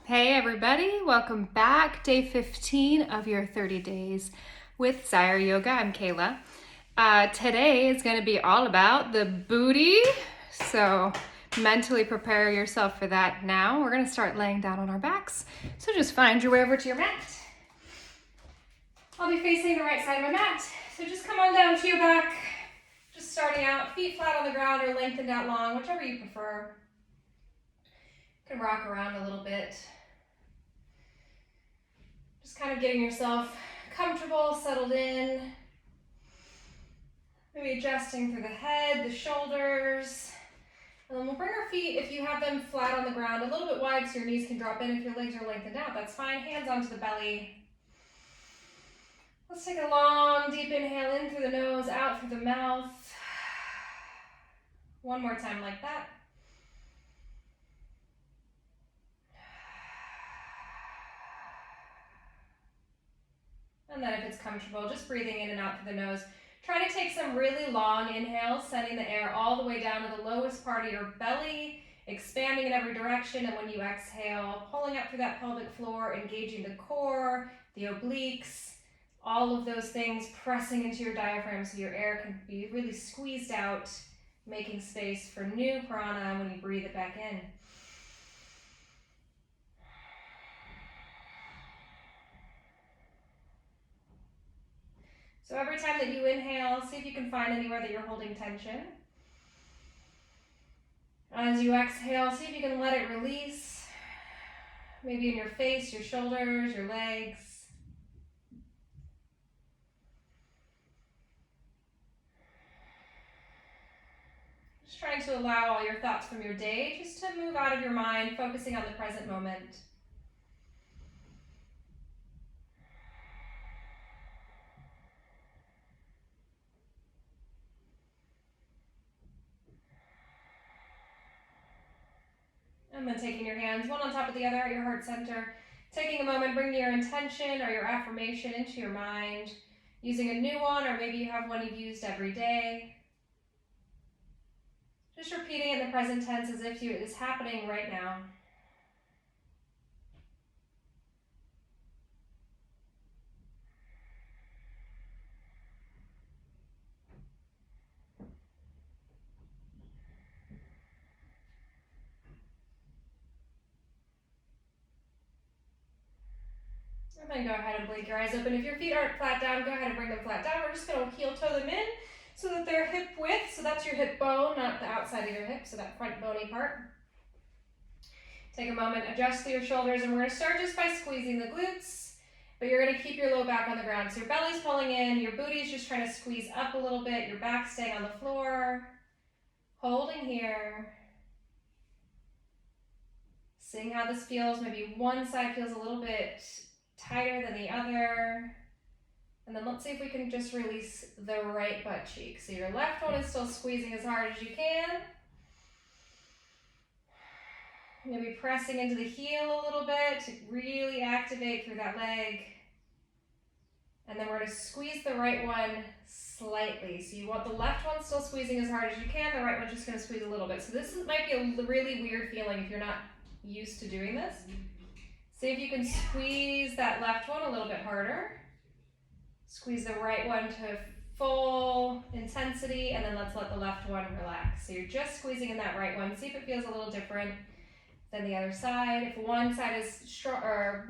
Hey everybody, welcome back. Day 15 of your 30 days with Ziaryoga. I'm Kayla. Today is going to be all about the booty, so mentally prepare yourself for that now. We're going to start laying down on our backs, so just find your way over to your mat. I'll be facing the right side of my mat, so just come on down to your back, just starting out, feet flat on the ground or lengthened out long, whichever you prefer. You can rock around a little bit. Just kind of getting yourself comfortable, settled in. Maybe adjusting through the head, the shoulders. And then we'll bring our feet, if you have them flat on the ground, a little bit wide so your knees can drop in. If your legs are lengthened out, that's fine. Hands onto the belly. Let's take a long, deep inhale in through the nose, out through the mouth. One more time like that. And then if it's comfortable, just breathing in and out through the nose. Try to take some really long inhales, sending the air all the way down to the lowest part of your belly, expanding in every direction. And when you exhale, pulling up through that pelvic floor, engaging the core, the obliques, all of those things pressing into your diaphragm so your air can be really squeezed out, making space for new prana when you breathe it back in. So every time that you inhale, see if you can find anywhere that you're holding tension. As you exhale, see if you can let it release, maybe in your face, your shoulders, your legs. Just trying to allow all your thoughts from your day just to move out of your mind, focusing on the present moment. And then taking your hands one on top of the other at your heart center, taking a moment, bringing your intention or your affirmation into your mind, using a new one, or maybe you have one you've used every day. Just repeating in the present tense as if it is happening right now. And then go ahead and blink your eyes open. If your feet aren't flat down, go ahead and bring them flat down. We're just going to heel toe them in so that they're hip width. So that's your hip bone, not the outside of your hip, so that front bony part. Take a moment, adjust through your shoulders, and we're going to start just by squeezing the glutes, but you're going to keep your low back on the ground. So your belly's pulling in, your booty's just trying to squeeze up a little bit, your back staying on the floor, holding here. Seeing how this feels. Maybe one side feels a little bit tighter than the other. And then let's see if we can just release the right butt cheek. So your left one is still squeezing as hard as you can. Maybe pressing into the heel a little bit to really activate through that leg. And then we're going to squeeze the right one slightly. So you want the left one still squeezing as hard as you can. The right one's just going to squeeze a little bit. So this might be a really weird feeling if you're not used to doing this. See if you can squeeze that left one a little bit harder. Squeeze the right one to full intensity, and then let's let the left one relax. So you're just squeezing in that right one. See if it feels a little different than the other side. If one side is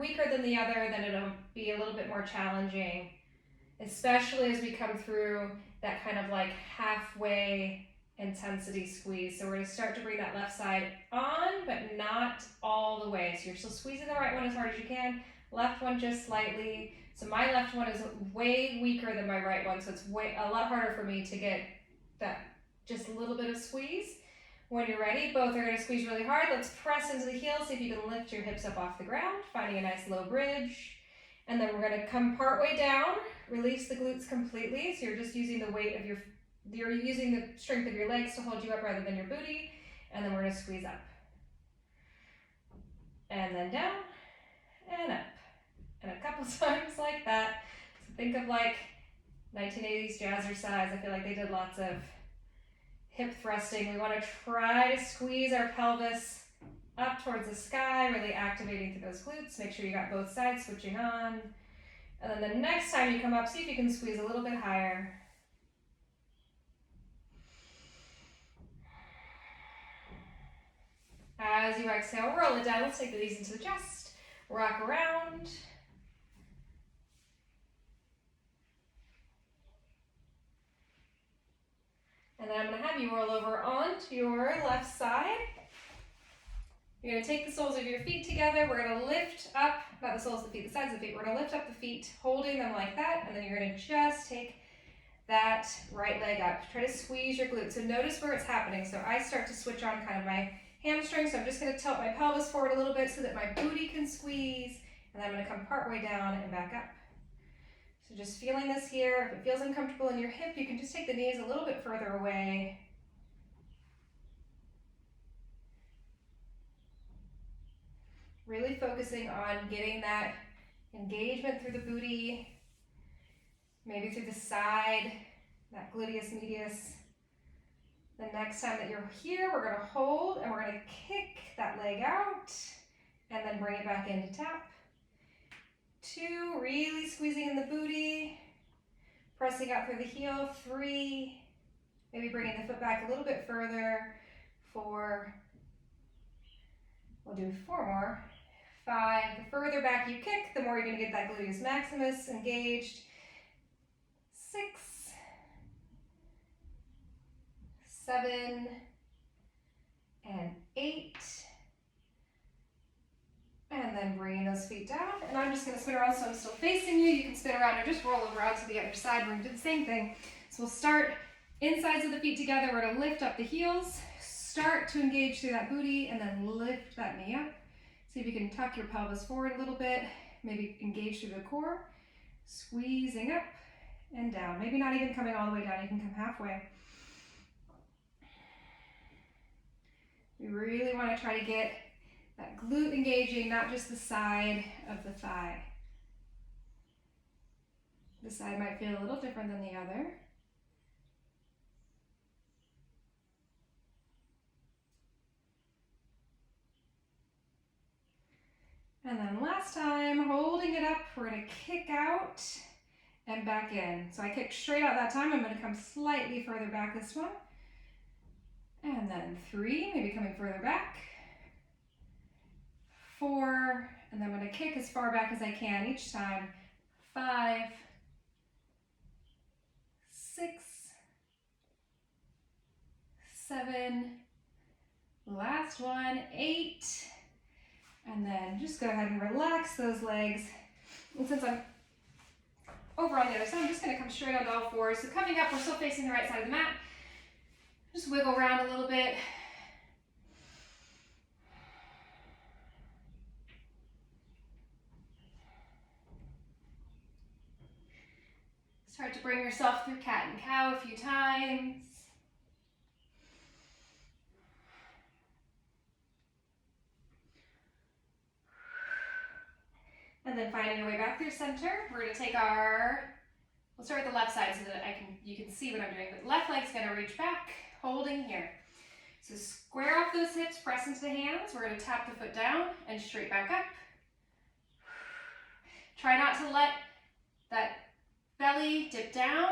weaker than the other, then it'll be a little bit more challenging, especially as we come through that kind of like halfway intensity squeeze. So we're going to start to bring that left side on, but not all the way. So you're still squeezing the right one as hard as you can, left one just slightly. So my left one is way weaker than my right one, so it's a lot harder for me to get that just a little bit of squeeze. When you're ready, both are going to squeeze really hard. Let's press into the heels, see if you can lift your hips up off the ground, finding a nice low bridge. And then we're going to come part way down, release the glutes completely. So you're just using the weight of you're using the strength of your legs to hold you up rather than your booty. And then we're going to squeeze up. And then down and up. And a couple times like that. So think of like 1980s jazzercise. I feel like they did lots of hip thrusting. We want to try to squeeze our pelvis up towards the sky, really activating through those glutes. Make sure you got both sides switching on. And then the next time you come up, see if you can squeeze a little bit higher. As you exhale, roll it down. Let's take the knees into the chest. Rock around. And then I'm going to have you roll over onto your left side. You're going to take the soles of your feet together. We're going to lift up, not the soles of the feet, the sides of the feet. We're going to lift up the feet, holding them like that. And then you're going to just take that right leg up. Try to squeeze your glutes. So notice where it's happening. So I start to switch on kind of my hamstring. So I'm just going to tilt my pelvis forward a little bit so that my booty can squeeze. And then I'm going to come part way down and back up. So just feeling this here. If it feels uncomfortable in your hip, you can just take the knees a little bit further away. Really focusing on getting that engagement through the booty, maybe through the side, that gluteus medius. The next time that you're here, we're going to hold and we're going to kick that leg out and then bring it back in to tap. 2, really squeezing in the booty, pressing out through the heel. 3, maybe bringing the foot back a little bit further. 4, we'll do 4 more. 5, the further back you kick, the more you're going to get that gluteus maximus engaged. 6, 7, and 8. And then bringing those feet down. And I'm just going to spin around so I'm still facing you. You can spin around or just roll over out to the other side. We're going to do the same thing. So we'll start insides of the feet together. We're going to lift up the heels. Start to engage through that booty and then lift that knee up. See if you can tuck your pelvis forward a little bit. Maybe engage through the core. Squeezing up and down. Maybe not even coming all the way down. You can come halfway. We really want to try to get that glute engaging, not just the side of the thigh. The side might feel a little different than the other. And then last time, holding it up, we're going to kick out and back in. So I kicked straight out that time. I'm going to come slightly further back this one. And then 3, maybe coming further back. 4, and then I'm going to kick as far back as I can each time. 5, 6, 7, last one, 8, and then just go ahead and relax those legs. And since I'm over on the other side, I'm just going to come straight onto all 4s. So coming up, we're still facing the right side of the mat. Just wiggle around a little bit. Start to bring yourself through cat and cow a few times. And then finding your way back through center. We're going to take we'll start with the left side so that you can see what I'm doing. But left leg's going to reach back, holding here. So square off those hips, press into the hands. We're going to tap the foot down and straight back up. Try not to let that belly dip down.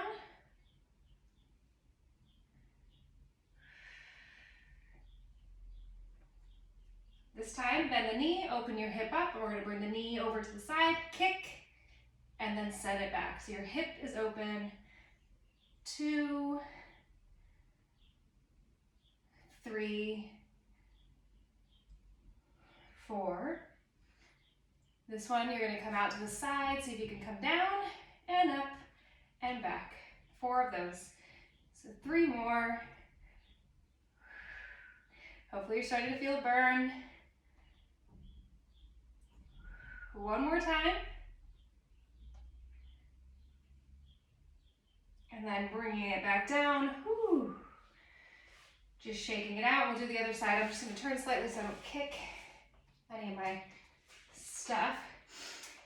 This time, bend the knee, open your hip up, and we're going to bring the knee over to the side, kick, and then set it back. So your hip is open. 2, 3, 4. This one, you're going to come out to the side, see if you can come down and up and back. 4 of those. So 3 more. Hopefully you're starting to feel a burn. 1 more time. And then bringing it back down. Whew. Just shaking it out. We'll do the other side. I'm just going to turn slightly so I don't kick any of my stuff.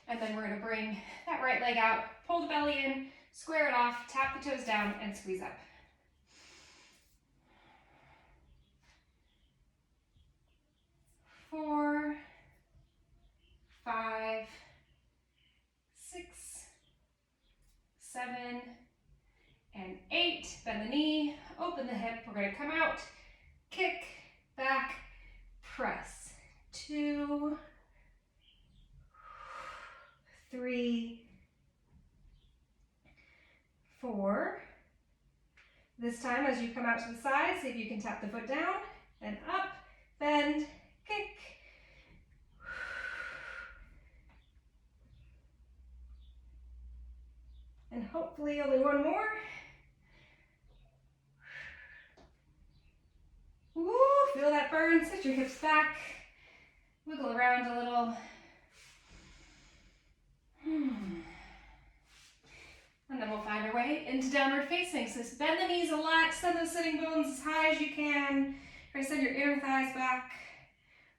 And then we're going to bring that right leg out, pull the belly in, square it off, tap the toes down, and squeeze up. 4, bend the knee, open the hip. We're gonna come out, kick, back, press. 2, 3, 4. This time, as you come out to the side, see if you can tap the foot down and up, bend, kick. And hopefully only one more. Woo, feel that burn, sit your hips back, wiggle around a little. And then we'll find our way into downward facing. So bend the knees a lot, send those sitting bones as high as you can. Try to send your inner thighs back,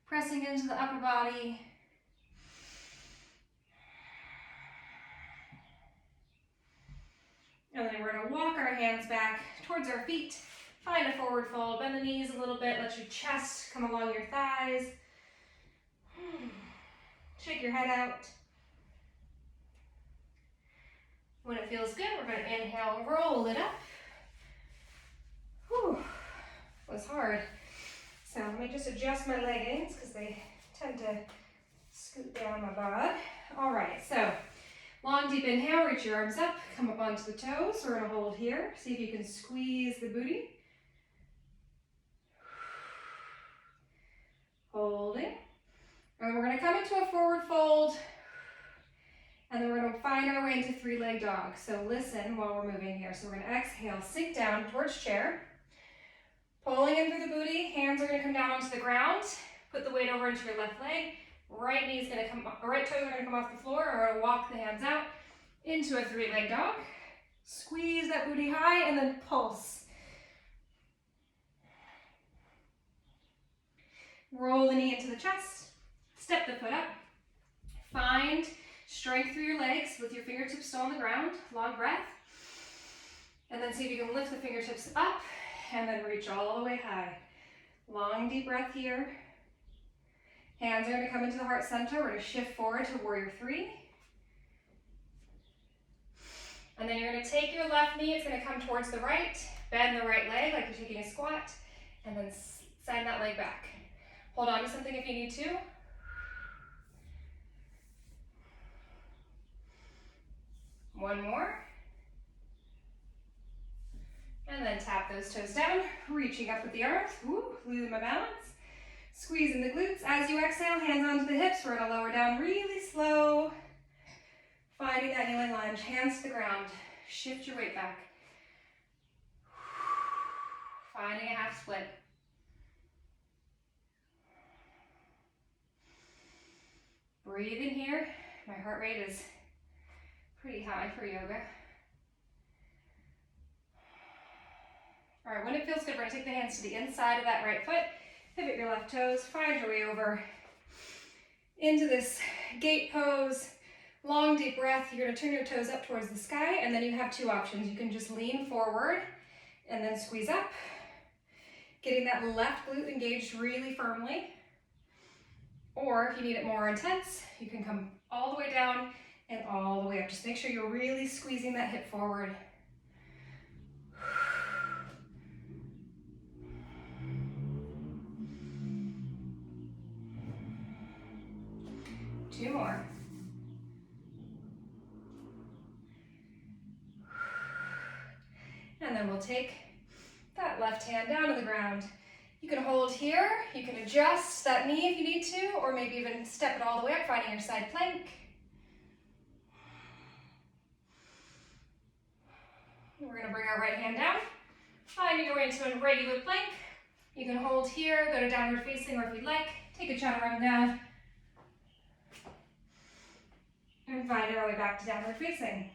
pressing into the upper body. And then we're gonna walk our hands back towards our feet. Find a forward fold, bend the knees a little bit, let your chest come along your thighs. Shake your head out. When it feels good, we're going to inhale, roll it up. Whew, that was hard. So let me just adjust my leggings because they tend to scoot down my bod. All right, so long, deep inhale, reach your arms up, come up onto the toes. We're going to hold here. See if you can squeeze the booty. Holding. And we're going to come into a forward fold. And then we're going to find our way into three-leg dog. So listen while we're moving here. So we're going to exhale, sink down towards chair. Pulling in through the booty, hands are going to come down onto the ground. Put the weight over into your left leg. Right knee is going to come, right toes are going to come off the floor. We're going to walk the hands out into a three-leg dog. Squeeze that booty high and then pulse. Roll the knee into the chest. Step the foot up. Find strength through your legs with your fingertips still on the ground. Long breath. And then see if you can lift the fingertips up and then reach all the way high. Long deep breath here. Hands are going to come into the heart center. We're going to shift forward to warrior 3. And then you're going to take your left knee. It's going to come towards the right. Bend the right leg like you're taking a squat. And then send that leg back. Hold on to something if you need to. One more. And then tap those toes down, reaching up with the arms. Woo, losing my balance. Squeezing the glutes. As you exhale, hands onto the hips. We're going to lower down really slow. Finding that kneeling lunge, hands to the ground. Shift your weight back. Finding a half split. Breathe in here. My heart rate is pretty high for yoga. All right, when it feels good, we're going to take the hands to the inside of that right foot. Pivot your left toes. Find your way over into this gate pose. Long, deep breath. You're going to turn your toes up towards the sky, and then you have two options. You can just lean forward and then squeeze up, getting that left glute engaged really firmly. Or if you need it more intense, you can come all the way down and all the way up. Just make sure you're really squeezing that hip forward. Two more. And then we'll take that left hand down to the ground. You can hold here, you can adjust that knee if you need to, or maybe even step it all the way up, finding your side plank. We're going to bring our right hand down, finding your way into a regular plank. You can hold here, go to downward facing, or if you'd like, take a chaturanga and find our way back to downward facing.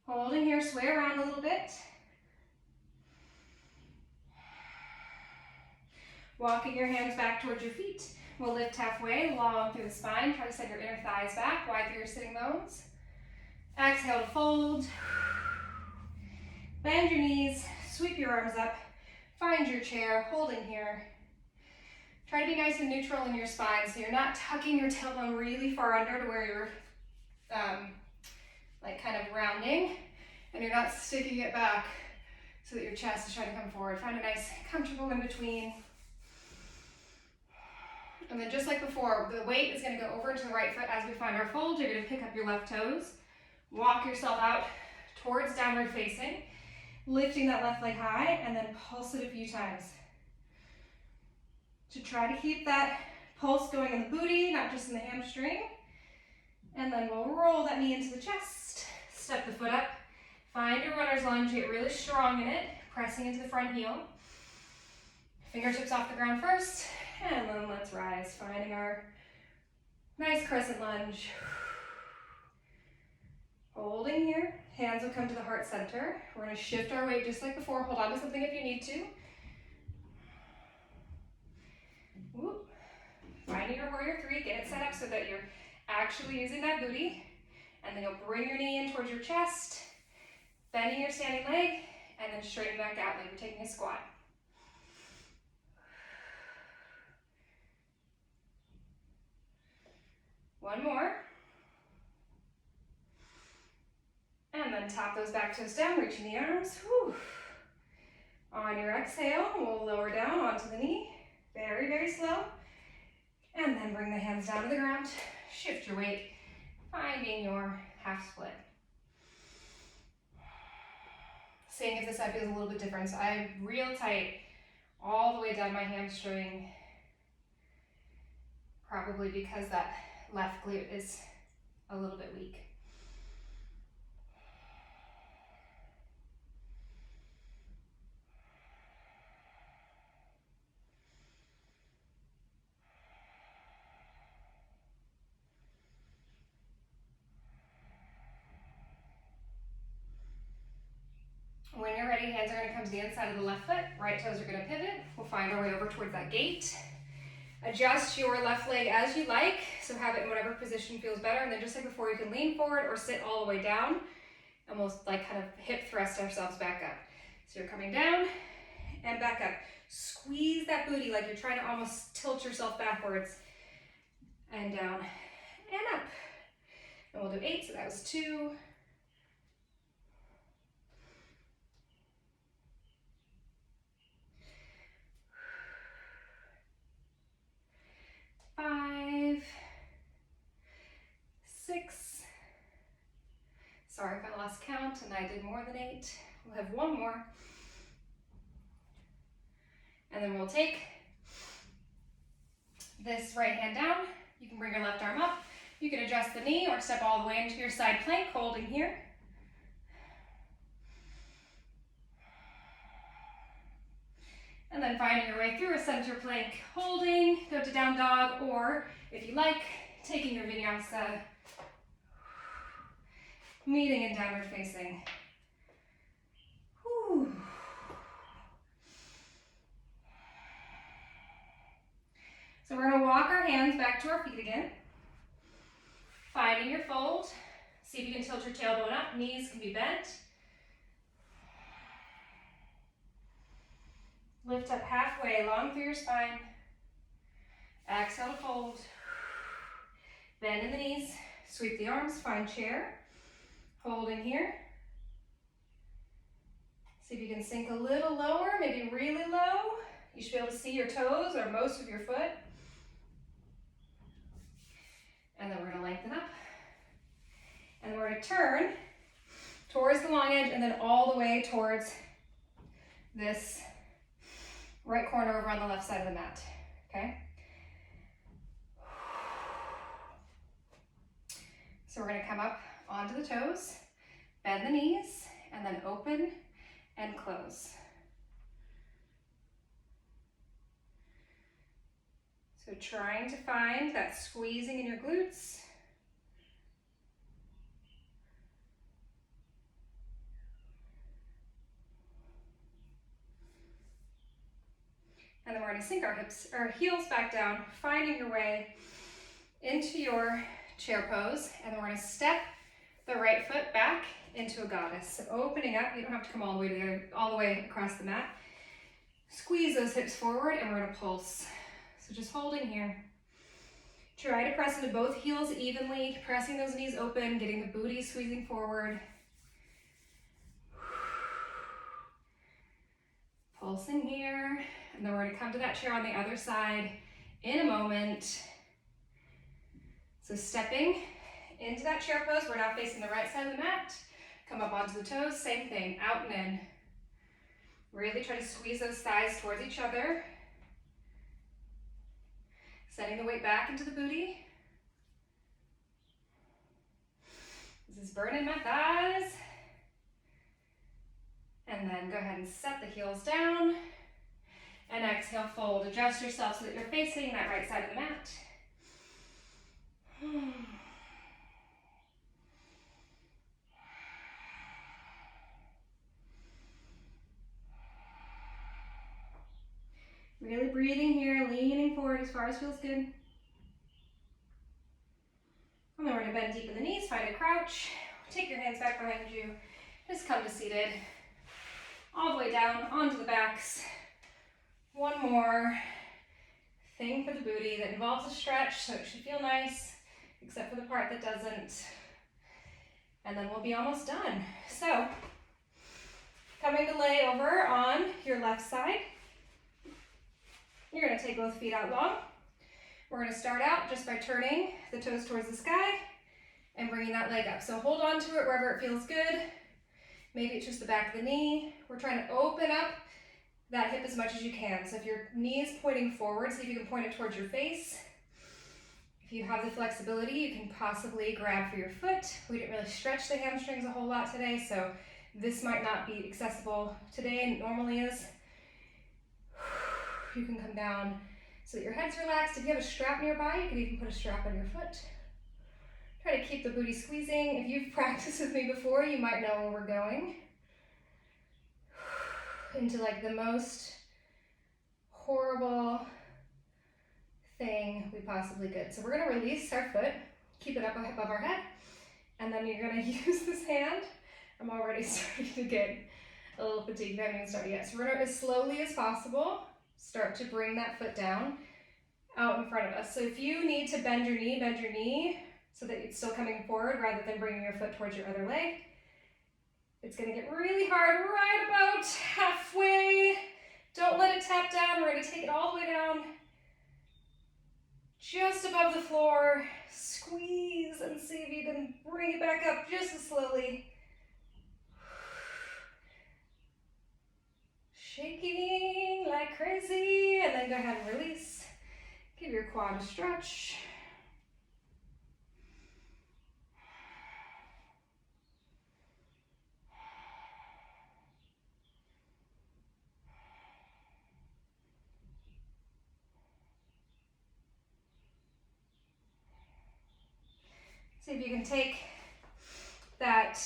Holding here, sway around a little bit. Walking your hands back towards your feet. We'll lift halfway, long through the spine. Try to send your inner thighs back, wide through your sitting bones. Exhale to fold. Bend your knees, sweep your arms up. Find your chair, holding here. Try to be nice and neutral in your spine so you're not tucking your tailbone really far under to where you're like kind of rounding. and you're not sticking it back so that your chest is trying to come forward. Find a nice, comfortable in between. And then just like before, the weight is going to go over into the right foot as we find our fold. You're going to pick up your left toes, walk yourself out towards downward facing, lifting that left leg high, and then pulse it a few times. To try to keep that pulse going in the booty, not just in the hamstring. And then we'll roll that knee into the chest, step the foot up, find your runner's lunge, get really strong in it, pressing into the front heel. Fingertips off the ground first, and then let's rise, finding our nice crescent lunge. Holding here, hands will come to the heart center. We're going to shift our weight just like before. Hold on to something if you need to. Whoop. Finding your warrior three, get it set up so that you're actually using that booty. And then you'll bring your knee in towards your chest, bending your standing leg, and then straighten back out like you're taking a squat. One more. And then tap those back toes down, reaching the arms. Whew. On your exhale, we'll lower down onto the knee. Very, very slow. And then bring the hands down to the ground. Shift your weight, finding your half split. Seeing if this side feels a little bit different. So I'm real tight all the way down my hamstring. Probably because that left glute is a little bit weak. When you're ready, hands are going to come to the inside of the left foot, right toes are going to pivot. We'll find our way over towards that gate. Adjust your left leg as you like, so have it in whatever position feels better, and then just like before, you can lean forward or sit all the way down, and we'll like kind of hip thrust ourselves back up. So you're coming down and back up. Squeeze that booty like you're trying to almost tilt yourself backwards, and down and up. And we'll do 8, so that was 2. 5, 6. Sorry if I lost count and I did more than 8. We'll have one more. And then we'll take this right hand down. You can bring your left arm up. You can adjust the knee or step all the way into your side plank, holding here. And then finding your way through a center plank, holding, go to down dog, or if you like, taking your vinyasa, meeting in downward facing. Whew. So we're going to walk our hands back to our feet again. Finding your fold. See if you can tilt your tailbone up. Knees can be bent. Lift up halfway, long through your spine. Exhale to fold. Bend in the knees. Sweep the arms. Find chair. Holding here. See if you can sink a little lower, maybe really low. You should be able to see your toes or most of your foot. And then we're going to lengthen up. And we're going to turn towards the long edge and then all the way towards this right corner over on the left side of the mat. Okay? So we're going to come up onto the toes, bend the knees, and then open and close. So trying to find that squeezing in your glutes. And then we're going to sink our heels back down, finding your way into your chair pose. And then we're going to step the right foot back into a goddess. So opening up, you don't have to come all the way across the mat. Squeeze those hips forward and we're going to pulse. So just holding here. Try to press into both heels evenly, pressing those knees open, getting the booty squeezing forward. Pulsing here, and then we're gonna come to that chair on the other side in a moment. So stepping into that chair pose, we're now facing the right side of the mat. Come up onto the toes, same thing, out and in. Really try to squeeze those thighs towards each other. Sending the weight back into the booty. This is burning my thighs. And then go ahead and set the heels down. And exhale, fold. Adjust yourself so that you're facing that right side of the mat. Really breathing here, leaning forward as far as feels good. And then we're gonna bend deep in the knees, find a crouch. Take your hands back behind you. Just come to seated. All the way down onto the backs. One more thing for the booty that involves a stretch, so it should feel nice, except for the part that doesn't. And then we'll be almost done. So, coming to lay over on your left side. You're gonna take both feet out long. We're gonna start out just by turning the toes towards the sky and bringing that leg up. So hold on to it wherever it feels good. Maybe it's just the back of the knee. We're trying to open up that hip as much as you can. So if your knee is pointing forward, see if you can point it towards your face. If you have the flexibility, you can possibly grab for your foot. We didn't really stretch the hamstrings a whole lot today, so this might not be accessible today, and it normally is. You can come down so that your head's relaxed. If you have a strap nearby, you can even put a strap on your foot. Try to keep the booty squeezing. If you've practiced with me before, you might know where we're going. Into like the most horrible thing we possibly could. So we're gonna release our foot, keep it up above our head, and then you're gonna use this hand. I'm already starting to get a little fatigued. I haven't even started yet. So we're gonna, as slowly as possible, start to bring that foot down out in front of us. So if you need to bend your knee so that it's still coming forward rather than bringing your foot towards your other leg. It's gonna get really hard right about halfway. Don't let it tap down. We're gonna take it all the way down, just above the floor. Squeeze and see if you can bring it back up just as slowly. Shaking like crazy, and then go ahead and release. Give your quad a stretch. See if you can take that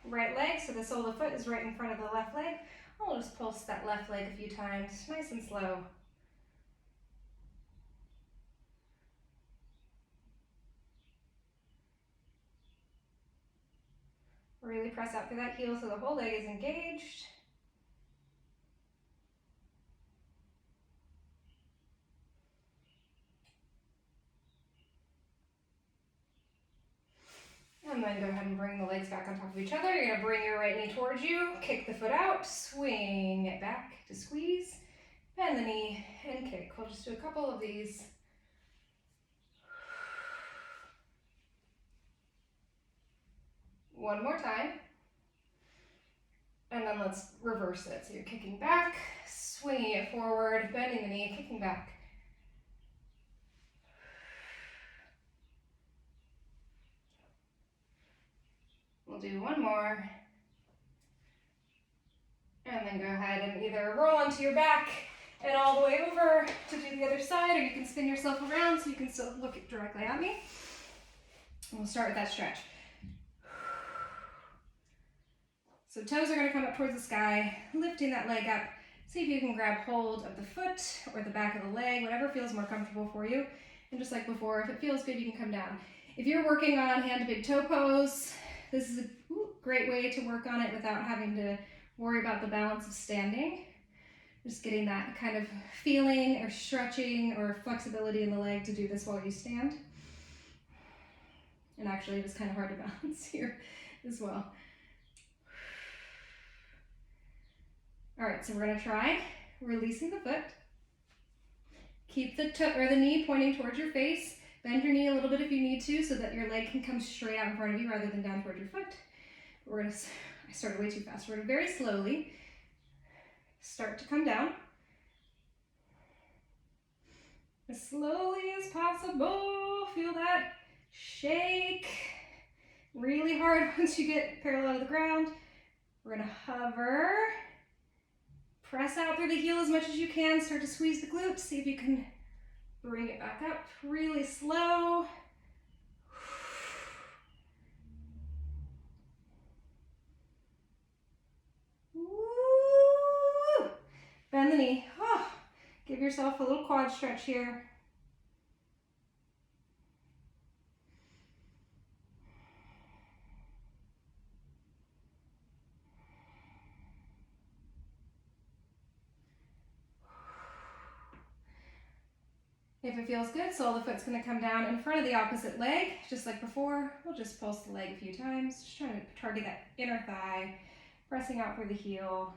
right leg, so the sole of the foot is right in front of the left leg. I'll just pulse that left leg a few times, nice and slow. Really press out through that heel so the whole leg is engaged. And then go ahead and bring the legs back on top of each other. You're gonna bring your right knee towards you, kick the foot out, swing it back to squeeze, bend the knee and kick. We'll just do a couple of these. One more time. And then let's reverse it. So you're kicking back, swinging it forward, bending the knee, kicking back. We'll do one more. And then go ahead and either roll onto your back and all the way over to do the other side, or you can spin yourself around so you can still look directly at me. And we'll start with that stretch. So toes are gonna come up towards the sky, lifting that leg up. See if you can grab hold of the foot or the back of the leg, whatever feels more comfortable for you. And just like before, if it feels good, you can come down. If you're working on hand to big toe pose, this is a great way to work on it without having to worry about the balance of standing. Just getting that kind of feeling or stretching or flexibility in the leg to do this while you stand. And actually it is kind of hard to balance here as well. All right, so we're gonna try releasing the foot. Keep the toe or the knee pointing towards your face. Bend your knee a little bit if you need to so that your leg can come straight out in front of you rather than down towards your foot. I started way too fast. We're gonna very slowly start to come down. As slowly as possible. Feel that shake really hard once you get parallel to the ground. We're gonna hover. Press out through the heel as much as you can. Start to squeeze the glutes. See if you can bring it back up really slow. Woo! Bend the knee. Oh, give yourself a little quad stretch here. If it feels good, sole of the foot's gonna come down in front of the opposite leg, just like before. We'll just pulse the leg a few times, just trying to target that inner thigh, pressing out through the heel.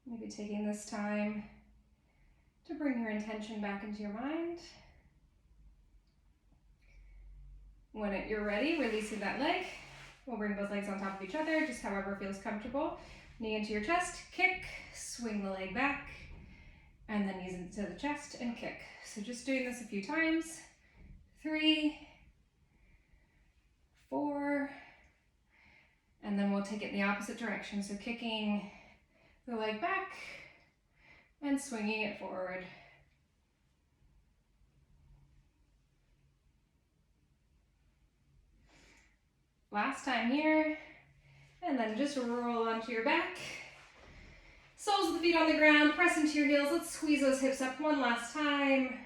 Maybe taking this time to bring your intention back into your mind. When you're ready, releasing that leg. We'll bring both legs on top of each other, just however feels comfortable. Knee into your chest, kick, swing the leg back, and then knees into the chest and kick. So just doing this a few times. 3, 4, and then we'll take it in the opposite direction. So kicking the leg back and swinging it forward. Last time here, and then just roll onto your back. Soles of the feet on the ground, press into your heels. Let's squeeze those hips up one last time.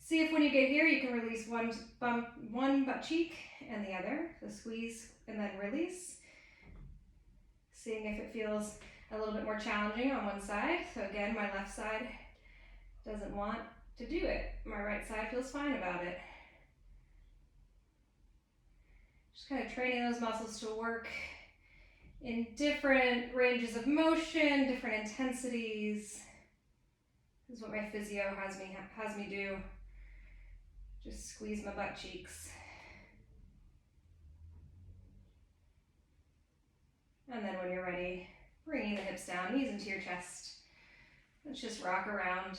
See if when you get here, you can release one butt cheek and the other. So squeeze and then release. Seeing if it feels a little bit more challenging on one side. So again, my left side doesn't want to do it. My right side feels fine about it. Just kind of training those muscles to work in different ranges of motion, different intensities. This is what my physio has me do. Just squeeze my butt cheeks. And then when you're ready, bringing the hips down, knees into your chest. Let's just rock around.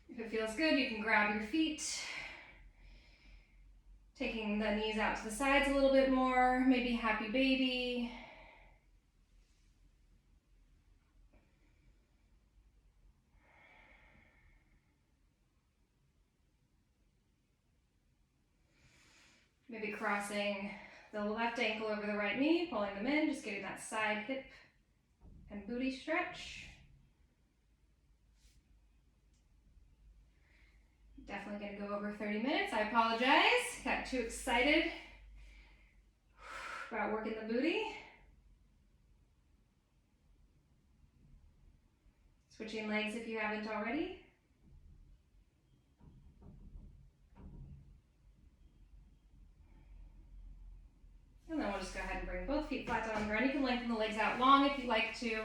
If it feels good, you can grab your feet. Taking the knees out to the sides a little bit more, maybe happy baby. Maybe crossing the left ankle over the right knee, pulling them in, just getting that side hip and booty stretch. Definitely gonna go over 30 minutes. I apologize. Got too excited about working the booty. Switching legs if you haven't already. And then we'll just go ahead and bring both feet flat down on the ground. You can lengthen the legs out long if you like to.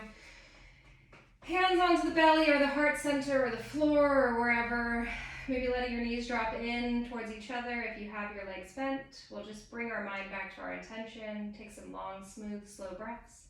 Hands onto the belly or the heart center or the floor or wherever. Maybe letting your knees drop in towards each other if you have your legs bent. We'll just bring our mind back to our intention. Take some long, smooth, slow breaths.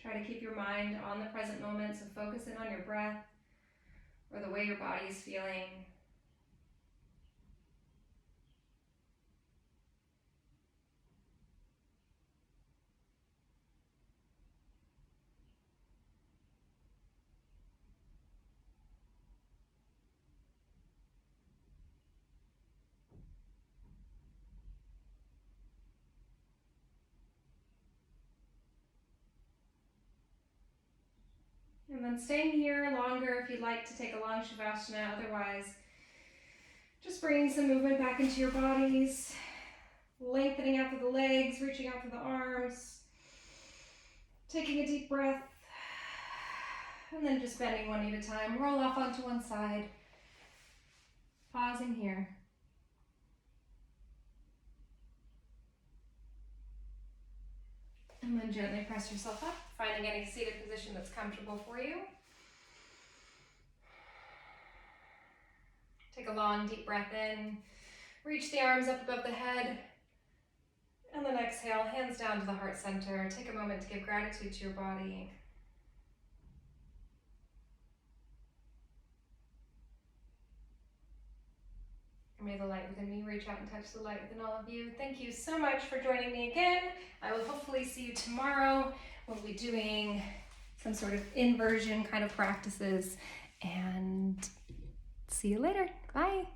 Try to keep your mind on the present moment, so focus in on your breath or the way your body is feeling. And then staying here longer if you'd like to take a long Shavasana. Otherwise, just bringing some movement back into your bodies. Lengthening out through the legs, reaching out through the arms. Taking a deep breath. And then just bending one knee at a time. Roll off onto one side. Pausing here. And then gently press yourself up, finding any seated position that's comfortable for you. Take a long, deep breath in. Reach the arms up above the head. And then exhale, hands down to the heart center. Take a moment to give gratitude to your body. And may the light within me reach out and touch the light within all of you. Thank you so much for joining me again. I will hopefully see you tomorrow. We'll be doing some sort of inversion kind of practices. And see you later. Bye.